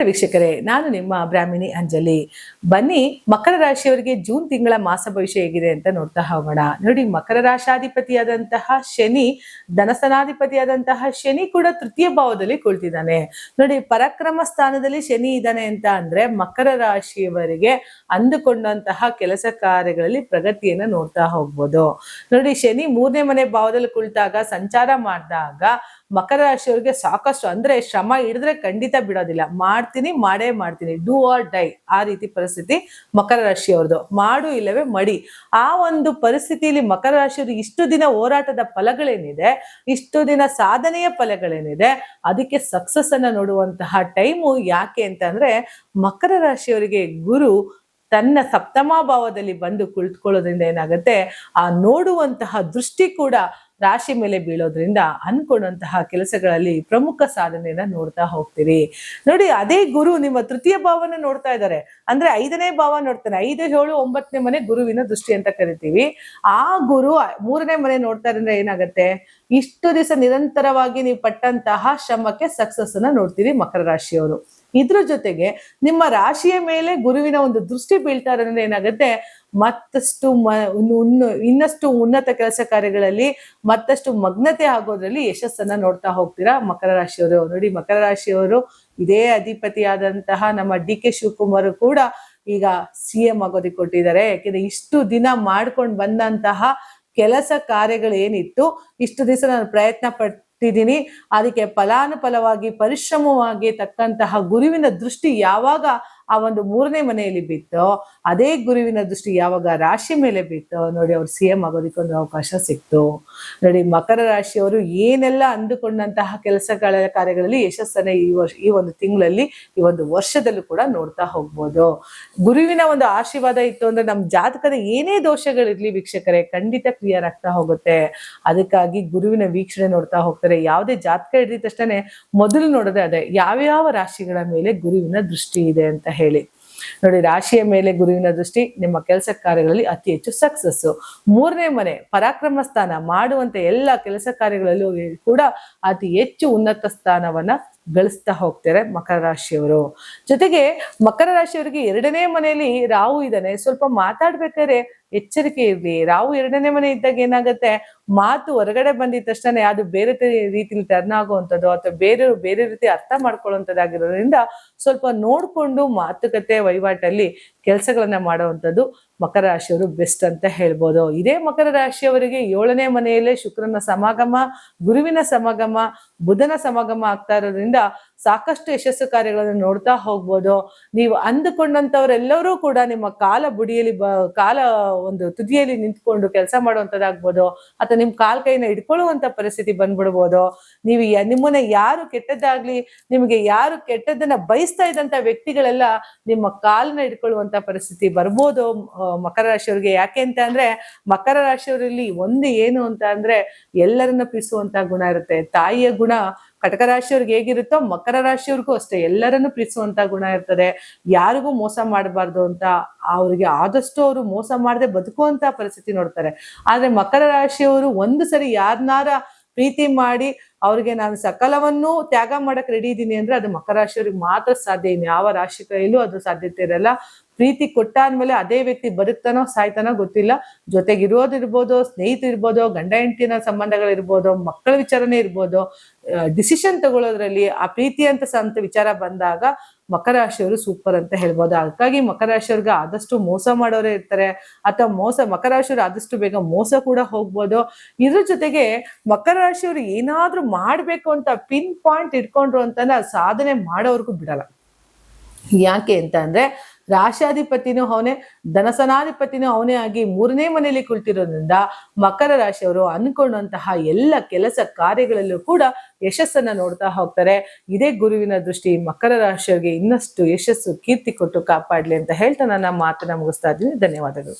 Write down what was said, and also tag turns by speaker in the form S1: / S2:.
S1: ವೀಕ್ಷಕರೇ, ನಾನು ನಿಮ್ಮ ಬ್ರಾಹ್ಮಿಣಿ ಅಂಜಲಿ. ಬನ್ನಿ, ಮಕರ ರಾಶಿಯವರಿಗೆ ಜೂನ್ ತಿಂಗಳ ಮಾಸ ಭವಿಷ್ಯ ಹೇಗಿದೆ ಅಂತ ನೋಡ್ತಾ ಹೋಗೋಣ. ನೋಡಿ, ಮಕರ ರಾಶಾಧಿಪತಿಯಾದಂತಹ ಶನಿ, ಧನಸ್ಥಾನಾಧಿಪತಿಯಾದಂತಹ ಶನಿ ಕೂಡ ತೃತೀಯ ಭಾವದಲ್ಲಿ ಕುಳಿತಿದ್ದಾನೆ. ನೋಡಿ, ಪರಾಕ್ರಮ ಸ್ಥಾನದಲ್ಲಿ ಶನಿ ಇದ್ದಾನೆ ಅಂತ ಅಂದ್ರೆ ಮಕರ ರಾಶಿಯವರಿಗೆ ಅಂದುಕೊಂಡಂತಹ ಕೆಲಸ ಕಾರ್ಯಗಳಲ್ಲಿ ಪ್ರಗತಿಯನ್ನ ನೋಡ್ತಾ ಹೋಗ್ಬೋದು. ನೋಡಿ, ಶನಿ 3ನೇ ಮನೆ ಭಾವದಲ್ಲಿ ಕುಳಿತಾಗ ಸಂಚಾರ ಮಾಡಿದಾಗ ಮಕರ ರಾಶಿಯವರಿಗೆ ಸಾಕಷ್ಟು ಅಂದ್ರೆ ಶ್ರಮ ಹಿಡಿದ್ರೆ ಖಂಡಿತ ಬಿಡೋದಿಲ್ಲ. ಮಾಡೇ ಮಾಡ್ತೀನಿ, ಡೂ ಆರ್ ಡೈ, ಆ ರೀತಿ ಪರಿಸ್ಥಿತಿ ಮಕರ ರಾಶಿಯವ್ರದ್ದು. ಮಾಡು ಇಲ್ಲವೇ ಮಡಿ, ಆ ಒಂದು ಪರಿಸ್ಥಿತಿಯಲ್ಲಿ ಮಕರ ರಾಶಿಯವರು ಇಷ್ಟು ದಿನ ಹೋರಾಟದ ಫಲಗಳೇನಿದೆ, ಇಷ್ಟು ದಿನ ಸಾಧನೆಯ ಫಲಗಳೇನಿದೆ, ಅದಕ್ಕೆ ಸಕ್ಸಸ್ ಅನ್ನ ನೋಡುವಂತಹ ಟೈಮು. ಯಾಕೆ ಅಂತ ಅಂದ್ರೆ ಮಕರ ರಾಶಿಯವರಿಗೆ ಗುರು ತನ್ನ ಸಪ್ತಮ ಭಾವದಲ್ಲಿ ಬಂದು ಕುಳಿತುಕೊಳ್ಳೋದ್ರಿಂದ ಏನಾಗುತ್ತೆ, ಆ ನೋಡುವಂತಹ ದೃಷ್ಟಿ ಕೂಡ ರಾಶಿ ಮೇಲೆ ಬೀಳೋದ್ರಿಂದ ಅನ್ಕೊಂಡಂತಹ ಕೆಲಸಗಳಲ್ಲಿ ಪ್ರಮುಖ ಸಾಧನೆಯನ್ನ ನೋಡ್ತಾ ಹೋಗ್ತೀರಿ. ನೋಡಿ, ಅದೇ ಗುರು ನಿಮ್ಮ ತೃತೀಯ ಭಾವನ ನೋಡ್ತಾ ಇದ್ದಾರೆ ಅಂದ್ರೆ 5ನೇ ಭಾವ ನೋಡ್ತಾನೆ. 5, 7, 9ನೇ ಮನೆ ಗುರುವಿನ ದೃಷ್ಟಿ ಅಂತ ಕರಿತೀವಿ. ಆ ಗುರು 3ನೇ ಮನೆ ನೋಡ್ತಾ ಇದ್ರೆ ಏನಾಗತ್ತೆ, ಇಷ್ಟು ದಿವಸ ನಿರಂತರವಾಗಿ ನೀವು ಪಟ್ಟಂತಹ ಶ್ರಮಕ್ಕೆ ಸಕ್ಸಸ್ ಅನ್ನ ನೋಡ್ತೀರಿ ಮಕರ ರಾಶಿಯವರು. ಇದ್ರ ಜೊತೆಗೆ ನಿಮ್ಮ ರಾಶಿಯ ಮೇಲೆ ಗುರುವಿನ ಒಂದು ದೃಷ್ಟಿ ಬೀಳ್ತಾ ಇರೋದ್ರಿಂದ ಏನಾಗುತ್ತೆ, ಮತ್ತಷ್ಟು ಇನ್ನಷ್ಟು ಉನ್ನತ ಕೆಲಸ ಕಾರ್ಯಗಳಲ್ಲಿ ಮತ್ತಷ್ಟು ಮಗ್ನತೆ ಆಗೋದ್ರಲ್ಲಿ ಯಶಸ್ಸನ್ನ ನೋಡ್ತಾ ಹೋಗ್ತೀರಾ ಮಕರ ರಾಶಿಯವರು. ನೋಡಿ, ಮಕರ ರಾಶಿಯವರು ಇದೇ ಅಧಿಪತಿಯಾದಂತಹ ನಮ್ಮ DK ಶಿವಕುಮಾರ್ ಕೂಡ ಈಗ CM ಆಗೋದಕ್ಕೆ ಕೊಟ್ಟಿದ್ದಾರೆ. ಯಾಕೆಂದ್ರೆ ಇಷ್ಟು ದಿನ ಮಾಡ್ಕೊಂಡು ಬಂದಂತಹ ಕೆಲಸ ಕಾರ್ಯಗಳು ಏನಿತ್ತು, ಇಷ್ಟು ದಿವಸ ನಾನು ಪ್ರಯತ್ನ ಪಟ್ಟಿದ್ದೀನಿ, ಅದಕ್ಕೆ ಫಲಾನುಫಲವಾಗಿ ಪರಿಶ್ರಮವಾಗಿ ತಕ್ಕಂತಹ ಗುರುವಿನ ದೃಷ್ಟಿ ಯಾವಾಗ ಆ ಒಂದು 3ನೇ ಮನೆಯಲ್ಲಿ ಬಿತ್ತೋ, ಅದೇ ಗುರುವಿನ ದೃಷ್ಟಿ ಯಾವಾಗ ರಾಶಿ ಮೇಲೆ ಬಿತ್ತೋ, ನೋಡಿ, ಅವ್ರು CM ಆಗೋದಕ್ಕೆ ಒಂದು ಅವಕಾಶ ಸಿಕ್ತು. ನೋಡಿ, ಮಕರ ರಾಶಿಯವರು ಏನೆಲ್ಲ ಅಂದುಕೊಂಡಂತಹ ಕೆಲಸಗಳ ಕಾರ್ಯಗಳಲ್ಲಿ ಯಶಸ್ಸನ್ನ ಈ ಒಂದು ತಿಂಗಳಲ್ಲಿ, ಈ ಒಂದು ವರ್ಷದಲ್ಲೂ ಕೂಡ ನೋಡ್ತಾ ಹೋಗ್ಬೋದು. ಗುರುವಿನ ಒಂದು ಆಶೀರ್ವಾದ ಇತ್ತು ಅಂದ್ರೆ ನಮ್ಮ ಜಾತಕದ ಏನೇ ದೋಷಗಳಿರ್ಲಿ ವೀಕ್ಷಕರೇ, ಖಂಡಿತ ಕ್ಲಿಯರ್ ಆಗ್ತಾ ಹೋಗುತ್ತೆ. ಅದಕ್ಕಾಗಿ ಗುರುವಿನ ವೀಕ್ಷಣೆ ನೋಡ್ತಾ ಹೋಗ್ತಾರೆ. ಯಾವುದೇ ಜಾತಕ ಹಿಡಿದ ತಕ್ಷಣ ಮೊದಲು ನೋಡೋದೇ ಅದೇ, ಯಾವ್ಯಾವ ರಾಶಿಗಳ ಮೇಲೆ ಗುರುವಿನ ದೃಷ್ಟಿ ಇದೆ ಅಂತ ಹೇಳಿ. ನೋಡಿ, ರಾಶಿಯ ಮೇಲೆ ಗುರುವಿನ ದೃಷ್ಟಿ ನಿಮ್ಮ ಕೆಲಸ ಕಾರ್ಯಗಳಲ್ಲಿ ಅತಿ ಹೆಚ್ಚು ಸಕ್ಸಸ್. 3ನೇ ಮನೆ ಪರಾಕ್ರಮ ಸ್ಥಾನ, ಮಾಡುವಂತ ಎಲ್ಲ ಕೆಲಸ ಕಾರ್ಯಗಳಲ್ಲೂ ಕೂಡ ಅತಿ ಹೆಚ್ಚು ಉನ್ನತ ಸ್ಥಾನವನ್ನ ಗಳಿಸ್ತಾ ಹೋಗ್ತಾರೆ ಮಕರ ರಾಶಿಯವರು. ಜೊತೆಗೆ ಮಕರ ರಾಶಿಯವರಿಗೆ 2ನೇ ಮನೆಯಲ್ಲಿ ರಾಹು ಇದ್ದಾನೆ. ಸ್ವಲ್ಪ ಮಾತಾಡ್ಬೇಕಾದ್ರೆ ಎಚ್ಚರಿಕೆ ಇರ್ಲಿ. ರಾಹು 2ನೇ ಮನೆ ಇದ್ದಾಗ ಏನಾಗುತ್ತೆ, ಮಾತು ಹೊರಗಡೆ ಬಂದಿದ ತಕ್ಷಣ ಅದು ಬೇರೆ ರೀತಿಲಿ ಟರ್ನ್ ಆಗುವಂಥದ್ದು ಅಥವಾ ಬೇರೆ ರೀತಿ ಅರ್ಥ ಮಾಡ್ಕೊಳ್ಳುವಂಥದ್ದಾಗಿರೋದ್ರಿಂದ ಸ್ವಲ್ಪ ನೋಡ್ಕೊಂಡು ಮಾತುಕತೆ ವಹಿವಾಟಲ್ಲಿ ಕೆಲಸಗಳನ್ನ ಮಾಡುವಂಥದ್ದು ಮಕರ ರಾಶಿಯವರು ಬೆಸ್ಟ್ ಅಂತ ಹೇಳ್ಬೋದು. ಇದೇ ಮಕರ ರಾಶಿಯವರಿಗೆ 7ನೇ ಮನೆಯಲ್ಲೇ ಶುಕ್ರನ ಸಮಾಗಮ, ಗುರುವಿನ ಸಮಾಗಮ, ಬುಧನ ಸಮಾಗಮ ಆಗ್ತಾ ಇರೋದ್ರಿಂದ ಸಾಕಷ್ಟು ಯಶಸ್ಸು ಕಾರ್ಯಗಳನ್ನು ನೋಡ್ತಾ ಹೋಗ್ಬೋದು. ನೀವು ಅಂದುಕೊಂಡಂತವರೆಲ್ಲರೂ ಕೂಡ ನಿಮ್ಮ ಕಾಲ ಬುಡಿಯಲ್ಲಿ ಕಾಲ ಒಂದು ತುದಿಯಲ್ಲಿ ನಿಂತ್ಕೊಂಡು ಕೆಲಸ ಮಾಡುವಂಥದ್ದಾಗ್ಬೋದು, ಅಥವಾ ನಿಮ್ ಕಾಲ್ ಕೈನ ಹಿಡ್ಕೊಳ್ಳುವಂತ ಪರಿಸ್ಥಿತಿ ಬಂದ್ಬಿಡ್ಬೋದು. ನೀವು ನಿಮ್ಮನ್ನ ಯಾರು ಕೆಟ್ಟದ್ದಾಗ್ಲಿ, ನಿಮಗೆ ಯಾರು ಕೆಟ್ಟದ್ದನ್ನ ಬಯಸ್ತಾ ಇದ್ದಂತ ವ್ಯಕ್ತಿಗಳೆಲ್ಲ ನಿಮ್ಮ ಕಾಲನ್ನ ಹಿಡ್ಕೊಳ್ಳುವಂತ ಪರಿಸ್ಥಿತಿ ಬರ್ಬೋದು ಮಕರ ರಾಶಿಯವರಿಗೆ. ಯಾಕೆ ಅಂತ ಅಂದ್ರೆ ಮಕರ ರಾಶಿಯವರಲ್ಲಿ ಒಂದು ಏನು ಅಂತ ಅಂದ್ರೆ ಎಲ್ಲರನ್ನ ಪ್ರೀತಿಸುವಂತ ಗುಣ ಇರುತ್ತೆ. ತಾಯಿಯ ಗುಣ ಕಟಕ ರಾಶಿಯವ್ರಿಗೆ ಹೇಗಿರುತ್ತೋ ಮಕರ ರಾಶಿಯವ್ರಿಗೂ ಅಷ್ಟೇ, ಎಲ್ಲರನ್ನು ಪ್ರೀತಿಸುವಂತ ಗುಣ ಇರ್ತದೆ. ಯಾರಿಗೂ ಮೋಸ ಮಾಡಬಾರ್ದು ಅಂತ ಅವ್ರಿಗೆ ಆದಷ್ಟು ಅವರು ಮೋಸ ಮಾಡದೆ ಬದುಕುವಂತ ಪರಿಸ್ಥಿತಿ ನೋಡ್ತಾರೆ. ಆದ್ರೆ ಮಕರ ರಾಶಿಯವರು ಒಂದು ಸರಿ ಯಾರನ್ನಾರ ಪ್ರೀತಿ ಮಾಡಿ ಅವ್ರಿಗೆ ನಾನು ಸಕಲವನ್ನು ತ್ಯಾಗ ಮಾಡಕ್ ರೆಡಿ ಇದ್ದೀನಿ ಅಂದ್ರೆ ಅದು ಮಕರ ರಾಶಿಯವ್ರಿಗೆ ಮಾತ್ರ ಸಾಧ್ಯ. ಇನ್ನು ಯಾವ ರಾಶಿ ಕೈಯಲ್ಲೂ ಅದು ಸಾಧ್ಯತೆ ಇರಲ್ಲ. ಪ್ರೀತಿ ಕೊಟ್ಟಾದ್ಮೇಲೆ ಅದೇ ವ್ಯಕ್ತಿ ಬದುಕ್ತಾನೋ ಸಾಯ್ತಾನೋ ಗೊತ್ತಿಲ್ಲ. ಜೊತೆಗಿರೋದಿರ್ಬೋದು, ಸ್ನೇಹಿತರಿರ್ಬೋದು, ಗಂಡ ಹೆಂಡತಿನ ಸಂಬಂಧಗಳಿರ್ಬೋದು, ಮಕ್ಕಳ ವಿಚಾರನೇ ಇರ್ಬೋದು, ಡಿಸಿಷನ್ ತಗೊಳ್ಳೋದ್ರಲ್ಲಿ ಆ ಪ್ರೀತಿ ಅಂತ ವಿಚಾರ ಬಂದಾಗ ಮಕರ ರಾಶಿಯವರು ಸೂಪರ್ ಅಂತ ಹೇಳ್ಬೋದು. ಅದಕ್ಕಾಗಿ ಮಕರ ರಾಶಿಯವ್ರಿಗೆ ಆದಷ್ಟು ಮೋಸ ಮಾಡೋರೇ ಇರ್ತಾರೆ, ಅಥವಾ ಮಕರ ರಾಶಿಯವರು ಆದಷ್ಟು ಬೇಗ ಮೋಸ ಕೂಡ ಹೋಗ್ಬೋದು. ಇದ್ರ ಜೊತೆಗೆ ಮಕರ ರಾಶಿಯವರು ಏನಾದ್ರೂ ಮಾಡ್ಬೇಕು ಅಂತ ಪಿನ್ ಪಾಯಿಂಟ್ ಇಟ್ಕೊಂಡ್ರು ಅಂತನ ಸಾಧನೆ ಮಾಡೋರ್ಗೂ ಬಿಡಲ್ಲ. ಯಾಕೆ ಅಂತ ಅಂದ್ರೆ ರಾಶಾಧಿಪತಿನೂ ಅವನೇ, ಧನಸನಾಧಿಪತಿನೂ ಅವನೇ ಆಗಿ 3ನೇ ಮನೆಯಲ್ಲಿ ಕುಳಿತಿರೋದ್ರಿಂದ ಮಕರ ರಾಶಿಯವರು ಅನ್ಕೊಂಡಂತಹ ಎಲ್ಲ ಕೆಲಸ ಕಾರ್ಯಗಳಲ್ಲೂ ಕೂಡ ಯಶಸ್ಸನ್ನ ನೋಡ್ತಾ ಹೋಗ್ತಾರೆ. ಇದೇ ಗುರುವಿನ ದೃಷ್ಟಿ ಮಕರ ರಾಶಿಯವರಿಗೆ ಇನ್ನಷ್ಟು ಯಶಸ್ಸು, ಕೀರ್ತಿ ಕೊಟ್ಟು ಕಾಪಾಡ್ಲಿ ಅಂತ ಹೇಳ್ತಾ ನನ್ನ ಮಾತನ್ನ ಮುಗಿಸ್ತಾ ಇದ್ದೀನಿ. ಧನ್ಯವಾದಗಳು.